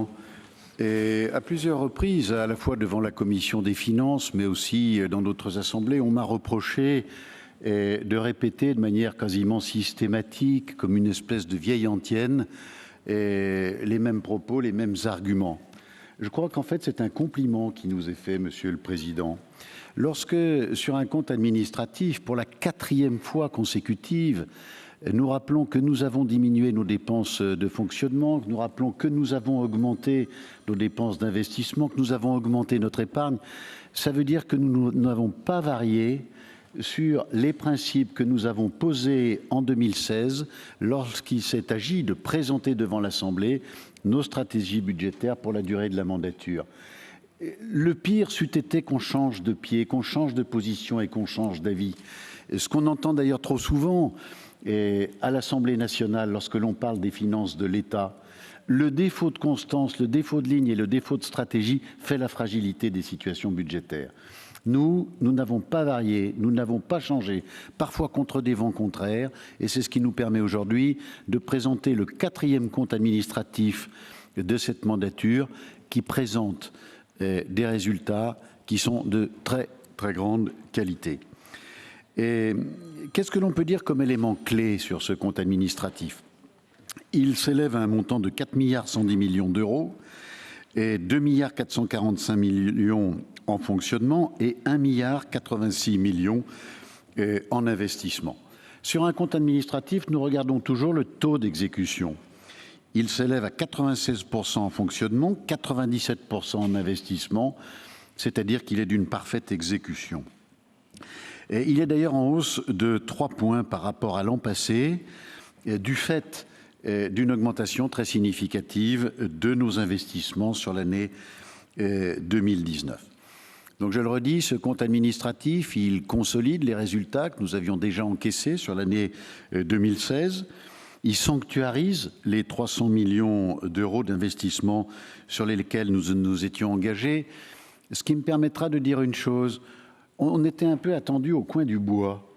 Président. Et à plusieurs reprises, à la fois devant la Commission des finances, mais aussi dans d'autres assemblées, on m'a reproché de répéter de manière quasiment systématique, comme une espèce de vieille antienne, les mêmes propos, les mêmes arguments. Je crois qu'en fait, c'est un compliment qui nous est fait, Monsieur le Président. Lorsque, sur un compte administratif, pour la 4e fois consécutive, nous rappelons que nous avons diminué nos dépenses de fonctionnement, nous rappelons que nous avons augmenté nos dépenses d'investissement, que nous avons augmenté notre épargne, ça veut dire que nous n'avons pas varié sur les principes que nous avons posés en 2016 lorsqu'il s'est agi de présenter devant l'Assemblée nos stratégies budgétaires pour la durée de la mandature. Le pire c'eût été qu'on change de pied, qu'on change de position et qu'on change d'avis. Ce qu'on entend d'ailleurs trop souvent à l'Assemblée nationale lorsque l'on parle des finances de l'État, le défaut de constance, le défaut de ligne et le défaut de stratégie fait la fragilité des situations budgétaires. Nous n'avons pas varié, nous n'avons pas changé, parfois contre des vents contraires, et c'est ce qui nous permet aujourd'hui de présenter le 4e compte administratif de cette mandature qui présente des résultats qui sont de très, très grande qualité. Et qu'est-ce que l'on peut dire comme élément clé sur ce compte administratif? Il s'élève à un montant de 4 110 millions d'euros et 2 445 millions en fonctionnement et 1 86 millions en investissement. Sur un compte administratif, nous regardons toujours le taux d'exécution. Il s'élève à 96% en fonctionnement, 97% en investissement, c'est-à-dire qu'il est d'une parfaite exécution. Et il est d'ailleurs en hausse de 3 points par rapport à l'an passé, du fait d'une augmentation très significative de nos investissements sur l'année 2019. Donc je le redis, ce compte administratif, il consolide les résultats que nous avions déjà encaissés sur l'année 2016. Il sanctuarise les 300 millions d'euros d'investissement sur lesquels nous nous étions engagés, ce qui me permettra de dire une chose. On était un peu attendu au coin du bois.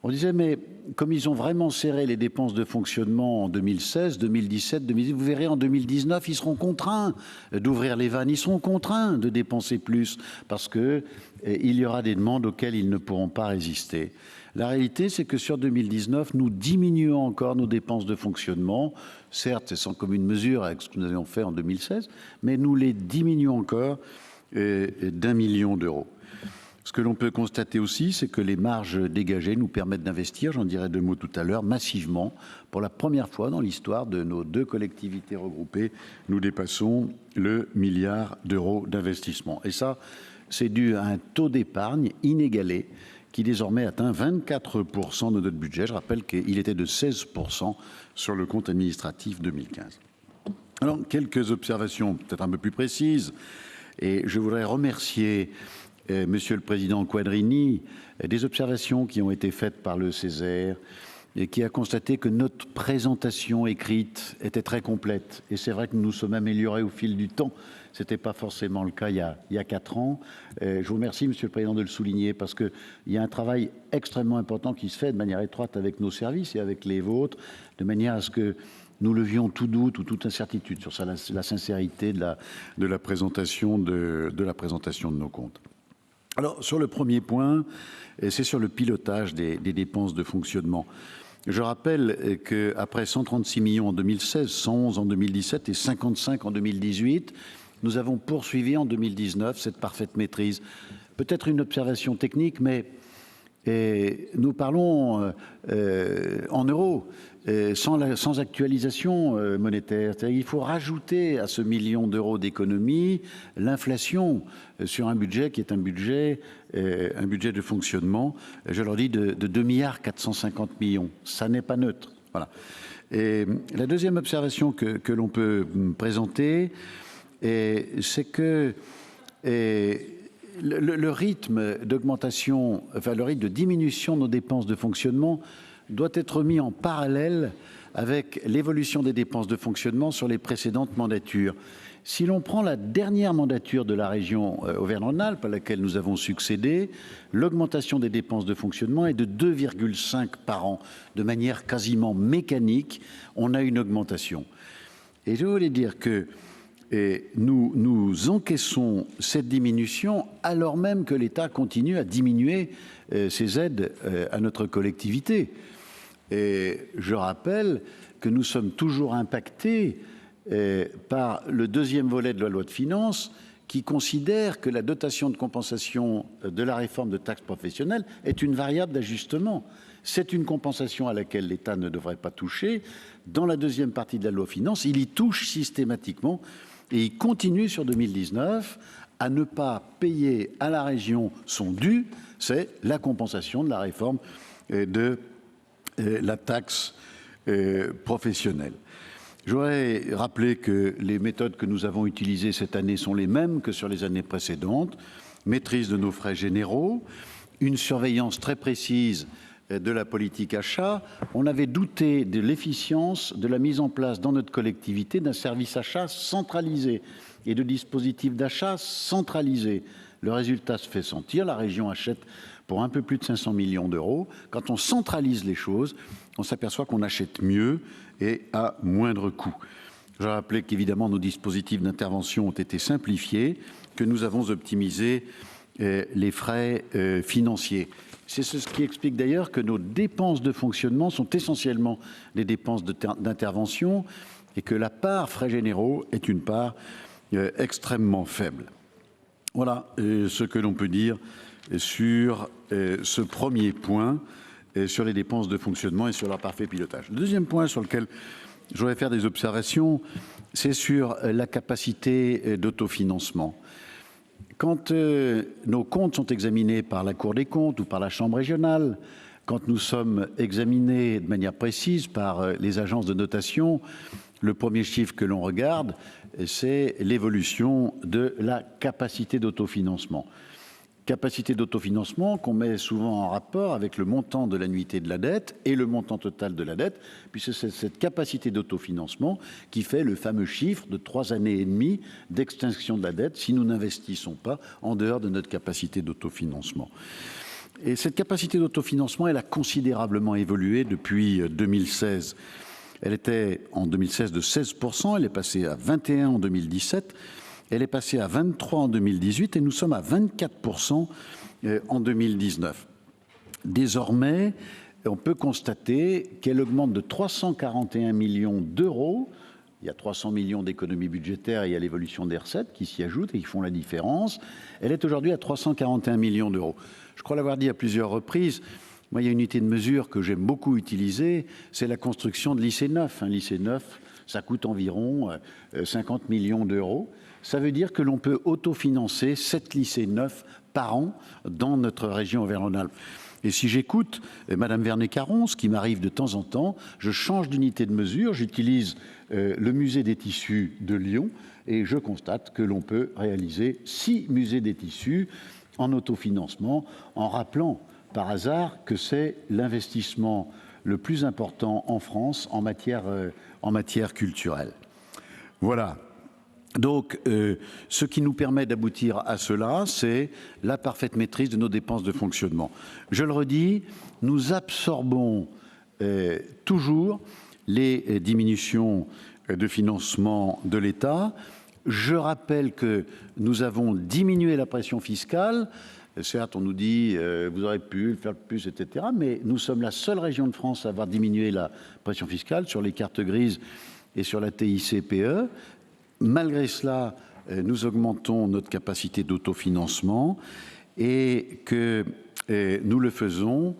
On disait, mais comme ils ont vraiment serré les dépenses de fonctionnement en 2016, 2017, 2018, vous verrez en 2019, ils seront contraints d'ouvrir les vannes, ils seront contraints de dépenser plus parce qu'il y aura des demandes auxquelles ils ne pourront pas résister. La réalité, c'est que sur 2019, nous diminuons encore nos dépenses de fonctionnement. Certes, c'est sans commune mesure avec ce que nous avions fait en 2016, mais nous les diminuons encore d'1 million d'euros. Ce que l'on peut constater aussi, c'est que les marges dégagées nous permettent d'investir, j'en dirai 2 mots tout à l'heure, massivement. Pour la première fois dans l'histoire de nos 2 collectivités regroupées, nous dépassons le milliard d'euros d'investissement. Et ça, c'est dû à un taux d'épargne inégalé qui désormais atteint 24% de notre budget. Je rappelle qu'il était de 16% sur le compte administratif 2015. Alors, quelques observations peut-être un peu plus précises. Et je voudrais remercier Monsieur le Président Quadrini, des observations qui ont été faites par le Césaire et qui a constaté que notre présentation écrite était très complète. Et c'est vrai que nous nous sommes améliorés au fil du temps. Ce n'était pas forcément le cas il y a 4 ans. Je vous remercie, Monsieur le Président, de le souligner parce qu'il y a un travail extrêmement important qui se fait de manière étroite avec nos services et avec les vôtres, de manière à ce que nous levions tout doute ou toute incertitude sur la sincérité de la présentation de nos comptes. Alors, sur le premier point, c'est sur le pilotage des dépenses de fonctionnement. Je rappelle qu'après 136 millions en 2016, 111 en 2017 et 55 en 2018, nous avons poursuivi en 2019 cette parfaite maîtrise. Peut-être une observation technique, mais nous parlons en euros. Sans actualisation monétaire. Il faut rajouter à ce million d'euros d'économie l'inflation sur un budget qui est un budget de fonctionnement, je leur dis, de 2 450 millions. Ça n'est pas neutre. Voilà. Et la deuxième observation que l'on peut présenter, c'est que le rythme d'augmentation, enfin le rythme de diminution de nos dépenses de fonctionnement doit être mis en parallèle avec l'évolution des dépenses de fonctionnement sur les précédentes mandatures. Si l'on prend la dernière mandature de la région Auvergne-Rhône-Alpes à laquelle nous avons succédé, l'augmentation des dépenses de fonctionnement est de 2,5 par an. De manière quasiment mécanique, on a une augmentation. Et je voulais dire que Et nous encaissons cette diminution alors même que l'État continue à diminuer ses aides à notre collectivité. Et je rappelle que nous sommes toujours impactés par le deuxième volet de la loi de finances qui considère que la dotation de compensation de la réforme de taxes professionnelles est une variable d'ajustement. C'est une compensation à laquelle l'État ne devrait pas toucher. Dans la deuxième partie de la loi de finances, il y touche systématiquement et il continue sur 2019 à ne pas payer à la région son dû, c'est la compensation de la réforme de la taxe professionnelle. Je voudrais rappeler que les méthodes que nous avons utilisées cette année sont les mêmes que sur les années précédentes. Maîtrise de nos frais généraux, une surveillance très précise de la politique achat. On avait douté de l'efficience de la mise en place dans notre collectivité d'un service achat centralisé et de dispositifs d'achat centralisés. Le résultat se fait sentir. La région achète pour un peu plus de 500 millions d'euros. Quand on centralise les choses, on s'aperçoit qu'on achète mieux et à moindre coût. Je rappelais qu'évidemment nos dispositifs d'intervention ont été simplifiés, que nous avons optimisé les frais financiers. C'est ce qui explique d'ailleurs que nos dépenses de fonctionnement sont essentiellement des dépenses d'intervention et que la part frais généraux est une part extrêmement faible. Voilà ce que l'on peut dire sur ce premier point, sur les dépenses de fonctionnement et sur leur parfait pilotage. Le deuxième point sur lequel je voudrais faire des observations, c'est sur la capacité d'autofinancement. Quand nos comptes sont examinés par la Cour des comptes ou par la Chambre régionale, quand nous sommes examinés de manière précise par les agences de notation, le premier chiffre que l'on regarde, c'est l'évolution de la capacité d'autofinancement. Capacité d'autofinancement qu'on met souvent en rapport avec le montant de l'annuité de la dette et le montant total de la dette, puisque c'est cette capacité d'autofinancement qui fait le fameux chiffre de 3 années et demie d'extinction de la dette si nous n'investissons pas en dehors de notre capacité d'autofinancement. Et cette capacité d'autofinancement, elle a considérablement évolué depuis 2016. Elle était en 2016 de 16%, elle est passée à 21% en 2017. Elle est passée à 23 en 2018 et nous sommes à 24% en 2019. Désormais, on peut constater qu'elle augmente de 341 millions d'euros. Il y a 300 millions d'économies budgétaires et il y a l'évolution des recettes qui s'y ajoutent et qui font la différence. Elle est aujourd'hui à 341 millions d'euros. Je crois l'avoir dit à plusieurs reprises. Moi, il y a une unité de mesure que j'aime beaucoup utiliser, c'est la construction de lycées neufs. Un lycée neuf, ça coûte environ 50 millions d'euros. Ça veut dire que l'on peut autofinancer 7 lycées neufs par an dans notre région Auvergne-Rhône-Alpes. Et si j'écoute Madame Vernet-Caron, ce qui m'arrive de temps en temps, je change d'unité de mesure, j'utilise le musée des tissus de Lyon et je constate que l'on peut réaliser 6 musées des tissus en autofinancement, en rappelant par hasard que c'est l'investissement le plus important en France en matière culturelle. Voilà. Donc, ce qui nous permet d'aboutir à cela, c'est la parfaite maîtrise de nos dépenses de fonctionnement. Je le redis, nous absorbons toujours les diminutions de financement de l'État. Je rappelle que nous avons diminué la pression fiscale. Certes, on nous dit vous aurez pu faire plus, etc. Mais nous sommes la seule région de France à avoir diminué la pression fiscale sur les cartes grises et sur la TICPE. Malgré cela, nous augmentons notre capacité d'autofinancement et que nous le faisons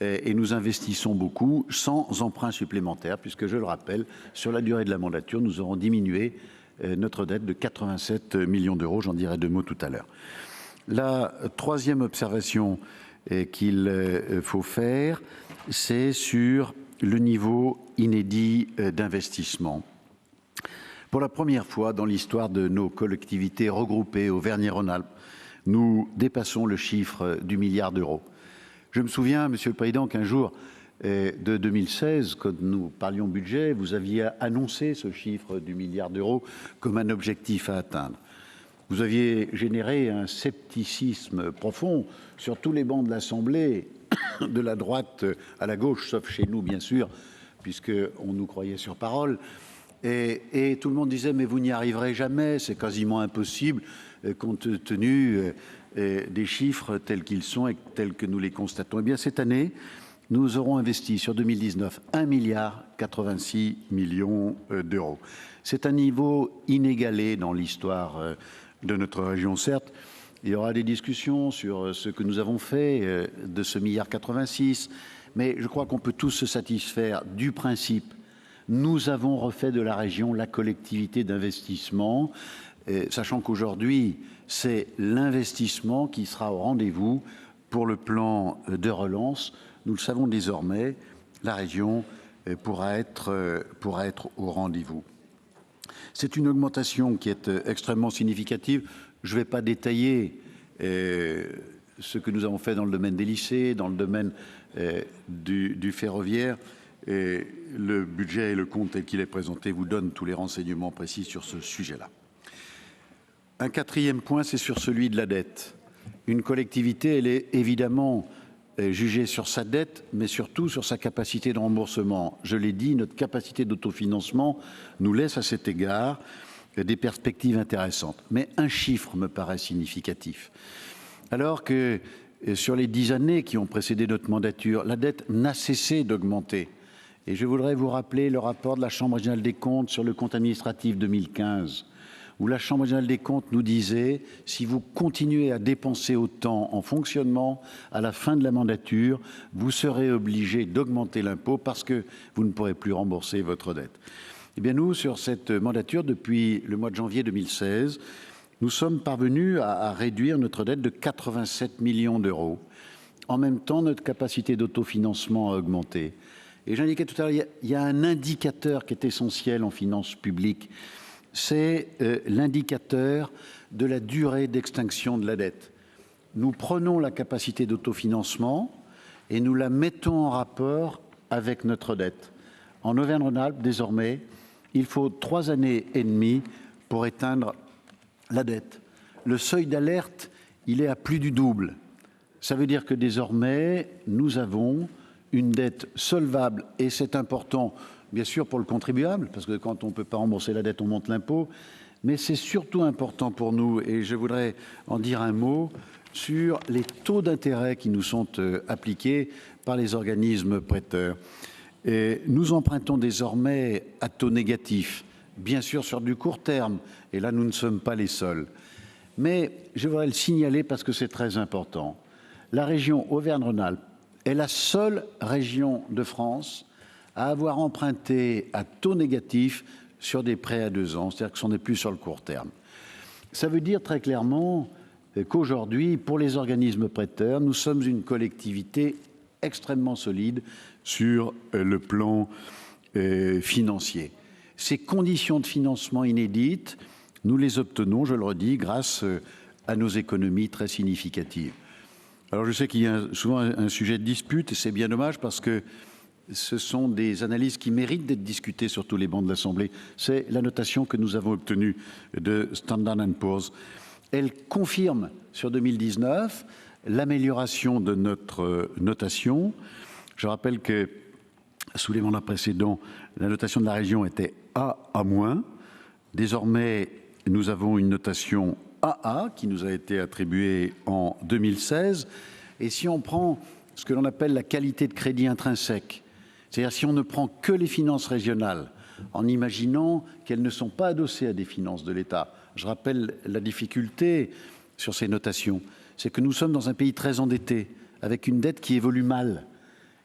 et nous investissons beaucoup sans emprunt supplémentaire, puisque je le rappelle, sur la durée de la mandature, nous aurons diminué notre dette de 87 millions d'euros. J'en dirai 2 mots tout à l'heure. La troisième observation qu'il faut faire, c'est sur le niveau inédit d'investissement. Pour la première fois dans l'histoire de nos collectivités regroupées Auvergne-Rhône-Alpes, nous dépassons le chiffre du milliard d'euros. Je me souviens, Monsieur le Président, qu'un jour de 2016, quand nous parlions budget, vous aviez annoncé ce chiffre du milliard d'euros comme un objectif à atteindre. Vous aviez généré un scepticisme profond sur tous les bancs de l'Assemblée, de la droite à la gauche, sauf chez nous, bien sûr, puisqu'on nous croyait sur parole. Et tout le monde disait, mais vous n'y arriverez jamais, c'est quasiment impossible, compte tenu des chiffres tels qu'ils sont et tels que nous les constatons. Eh bien, cette année, nous aurons investi sur 2019 1,86 milliard d'euros. C'est un niveau inégalé dans l'histoire de notre région, certes. Il y aura des discussions sur ce que nous avons fait de ce milliard 86, mais je crois qu'on peut tous se satisfaire du principe. Nous avons refait de la région la collectivité d'investissement, sachant qu'aujourd'hui, c'est l'investissement qui sera au rendez-vous pour le plan de relance. Nous le savons désormais, la région pourra être au rendez-vous. C'est une augmentation qui est extrêmement significative. Je ne vais pas détailler ce que nous avons fait dans le domaine des lycées, dans le domaine du ferroviaire. Et le budget et le compte tel qu'il est présenté vous donnent tous les renseignements précis sur ce sujet-là. Un quatrième point, c'est sur celui de la dette. Une collectivité, elle est évidemment jugée sur sa dette, mais surtout sur sa capacité de remboursement. Je l'ai dit, notre capacité d'autofinancement nous laisse à cet égard des perspectives intéressantes. Mais un chiffre me paraît significatif. Alors que sur les 10 années qui ont précédé notre mandature, la dette n'a cessé d'augmenter. Et je voudrais vous rappeler le rapport de la Chambre régionale des comptes sur le compte administratif 2015, où la Chambre régionale des comptes nous disait « si vous continuez à dépenser autant en fonctionnement, à la fin de la mandature, vous serez obligé d'augmenter l'impôt parce que vous ne pourrez plus rembourser votre dette ». Eh bien nous, sur cette mandature, depuis le mois de janvier 2016, nous sommes parvenus à réduire notre dette de 87 millions d'euros. En même temps, notre capacité d'autofinancement a augmenté. Et j'indiquais tout à l'heure, il y a un indicateur qui est essentiel en finances publiques, c'est l'indicateur de la durée d'extinction de la dette. Nous prenons la capacité d'autofinancement et nous la mettons en rapport avec notre dette. En Auvergne-Rhône-Alpes, désormais, il faut 3 années et demie pour éteindre la dette. Le seuil d'alerte, il est à plus du double. Ça veut dire que désormais, nous avons une dette solvable, et c'est important, bien sûr, pour le contribuable, parce que quand on ne peut pas rembourser la dette, on monte l'impôt, mais c'est surtout important pour nous, et je voudrais en dire un mot, sur les taux d'intérêt qui nous sont appliqués par les organismes prêteurs. Et nous empruntons désormais à taux négatif, bien sûr sur du court terme, et là nous ne sommes pas les seuls. Mais je voudrais le signaler parce que c'est très important. La région Auvergne-Rhône-Alpes est la seule région de France à avoir emprunté à taux négatif sur des prêts à 2 ans, c'est-à-dire que ce n'est plus sur le court terme. Ça veut dire très clairement qu'aujourd'hui, pour les organismes prêteurs, nous sommes une collectivité extrêmement solide sur le plan financier. Ces conditions de financement inédites, nous les obtenons, je le redis, grâce à nos économies très significatives. Alors je sais qu'il y a souvent un sujet de dispute, et c'est bien dommage parce que ce sont des analyses qui méritent d'être discutées sur tous les bancs de l'Assemblée. C'est la notation que nous avons obtenue de Standard & Poor's. Elle confirme sur 2019 l'amélioration de notre notation. Je rappelle que sous les mandats précédents, la notation de la région était A à moins. Désormais, nous avons une notation AA qui nous a été attribuée en 2016. Et si on prend ce que l'on appelle la qualité de crédit intrinsèque, c'est-à-dire si on ne prend que les finances régionales, en imaginant qu'elles ne sont pas adossées à des finances de l'État. Je rappelle la difficulté sur ces notations, c'est que nous sommes dans un pays très endetté, avec une dette qui évolue mal.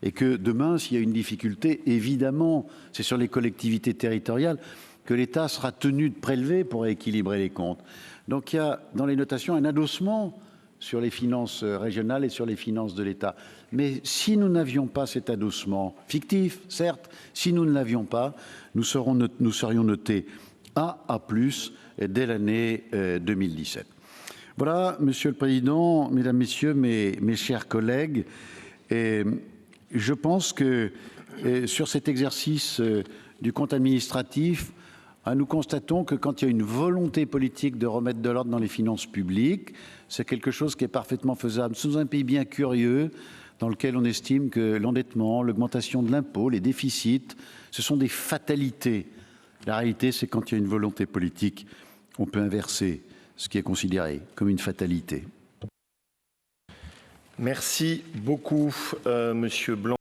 Et que demain, s'il y a une difficulté, évidemment, c'est sur les collectivités territoriales que l'État sera tenu de prélever pour équilibrer les comptes. Donc il y a dans les notations un adossement sur les finances régionales et sur les finances de l'État. Mais si nous n'avions pas cet adossement, fictif, certes, si nous ne l'avions pas, nous serions notés A+, dès l'année 2017. Voilà, Monsieur le Président, Mesdames, Messieurs, mes chers collègues, et je pense que sur cet exercice du compte administratif, nous constatons que quand il y a une volonté politique de remettre de l'ordre dans les finances publiques, c'est quelque chose qui est parfaitement faisable. Sous un pays bien curieux, dans lequel on estime que l'endettement, l'augmentation de l'impôt, les déficits, ce sont des fatalités La réalité, c'est quand il y a une volonté politique, on peut inverser ce qui est considéré comme une fatalité. Merci beaucoup, Monsieur Blanc.